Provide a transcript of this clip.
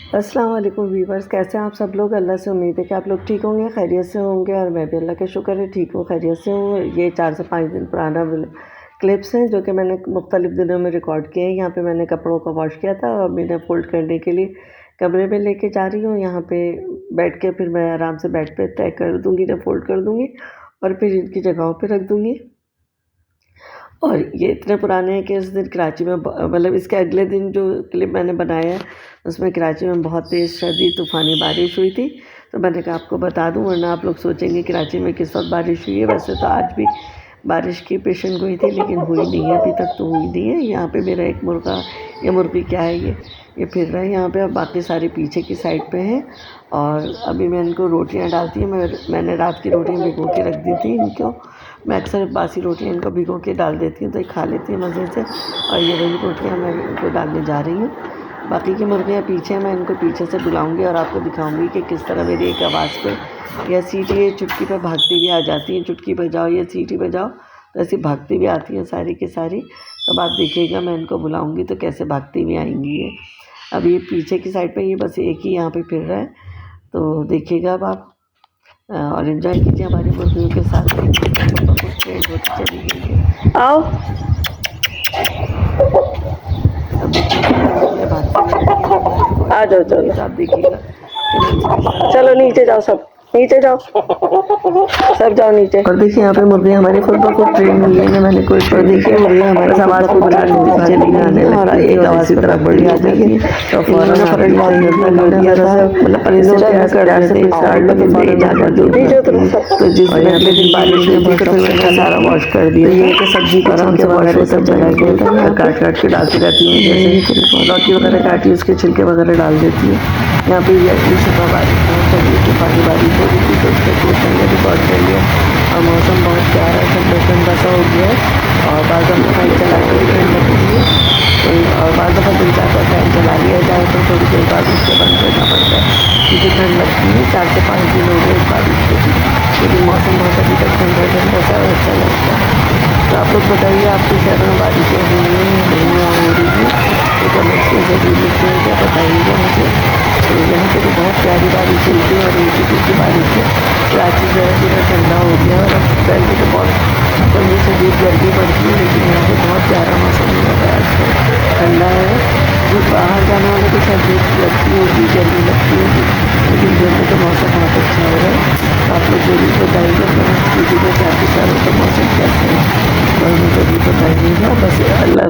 अस्सलाम वालेकुम वीवर्स, कैसे हैं आप सब लोग। अल्लाह से उम्मीद है कि आप लोग ठीक होंगे, खैरियत से होंगे और मैं भी अल्लाह का शुक्र है ठीक हूँ, खैरियत से हूँ। ये 4 से 5 दिन पुराना क्लिप्स हैं जो कि मैंने मुख्तलिफ़ दिनों में रिकॉर्ड किए हैं। यहाँ पे मैंने कपड़ों को वॉश किया था और मैंने फ़ोल्ड करने के लिए कमरे में लेके जा रही हूँ। यहाँ पे बैठ के फिर मैं आराम से बेड पे तय कर दूँगी, जब फ़ोल्ड कर दूँगी और फिर इनकी जगहों पे रख दूँगी। और ये इतने पुराने हैं कि उस दिन कराची में मतलब इसके अगले दिन जो क्लिप मैंने बनाया है उसमें कराची में बहुत तेज़ शदीद तूफ़ानी बारिश हुई थी। तो मैंने कहा आपको बता दूं, वरना आप लोग सोचेंगे कराची में किस वक्त बारिश हुई है। वैसे तो आज भी बारिश की पेशन गोई थी, लेकिन हुई नहीं है, अभी तक तो हुई नहीं है। यहाँ पे मेरा एक मुर्गा या मुर्गी क्या है ये फिर रहा है यहाँ पे। अब बाकी सारे पीछे की साइड पे हैं और अभी मैं इनको रोटियाँ डालती हूँ। मैंने रात की रोटियाँ भिगो के रख दी थी इनको। मैं अक्सर बासी रोटियाँ इनको भिगो के डाल देती हूँ तो ये खा लेती हैं मज़े से। और ये वही रोटियाँ मैं इनको डालने जा रही हूँ। बाकी की मुर्गियाँ पीछे हैं, मैं इनको पीछे से बुलाऊंगी और आपको दिखाऊंगी कि किस तरह मेरी एक आवाज़ पे या सीटी चुटकी पे भागती भी आ जाती हैं। चुटकी बजाओ या सीटी बजाओ तो ऐसी भागती भी आती हैं सारी की सारी। तब आप देखिएगा मैं इनको बुलाऊंगी तो कैसे भागती भी आएंगी ये। अब ये पीछे की साइड पे ये बस एक ही यहाँ पे फिर रहा है, तो देखिएगा अब आप और एंजॉय कीजिए हमारी मुर्गियों के साथ। ट्रेंड होती चली गई है। आओ अब देखिए आ जाओ, चलो आप देखिएगा। चलो नीचे जाओ, सब नीचे जाओ, सब जाओ नीचे। और देखिए यहाँ पे मुर्गियाँ हमारी खुद ब खुद ट्रेन हुई है, मैंने कोई पर देखिए मुर्गियाँ हमारे समाज को बुला नीचे नहीं आने वाला एक आवाज़ की तरफ बढ़ी आ जाती है तो फौरन फरक बहुत मतलब परिंदों के प्यार से स्टार्ट में तो फौरन आ जाती है। तो जिस अगले दिन बारिश हुई थी तो फिर मैंने सारा वॉश कर दिया। ये कि सब्जी को आराम से वॉश सब चला गया था, काट काट के डालती रहती हूँ। जैसे लौकी वगैरह काटी उसके छिलके वगैरह डाल देती हूँ। यहाँ पे ये अगली सुबह बारिश चलिए तूफानी बारिश हो रही थी तो उसका क्लिप मैंने रिकॉर्ड कर लिया। और मौसम बहुत प्यारा ठंडा ठंडा सा हो गया है और बाद दफ़ा फैन चला के ठंड लगती है तो और बाद दफ़ा दिल चाहता है फैन चला लिया जाए तो थोड़ी देर बाद उसके बंद करना पड़ता है क्योंकि ठंड लगती है। 4 से 5 दिन हो गए बारिश को, लेकिन मौसम बहुत अभी तक ठंडा ठंडा सा अच्छा लगता है। तो आप लोग बताइए आपके शहर में बारिशें हुई हैं नहीं हो रही हैं तो कमेंट्स में ज़रूर लिखिएगा, बताइएगा मुझे। तो यहाँ पे तो बहुत प्यारी बारिश हुई थी और एक ही की बारिश है। कराची जो है पूरा ठंडा हो गया और अब पहले तो बहुत ठंडी शदीद गर्मी पड़ती है, लेकिन यहाँ पे बहुत प्यारा मौसम हो रहा है आजकल, ठंडा है। जो बाहर जाने वाले को सर्दी लगती होगी, गर्मी लगती होगी, लेकिन घर में तो मौसम बहुत अच्छा हो रहा है। तो आप लोग जरूर बताइएगा कमेंट्स कीजिएगा कि आपके शहरों का मौसम कैसा है और मुझे ज़रूर बताइएगा। बस अल्लाह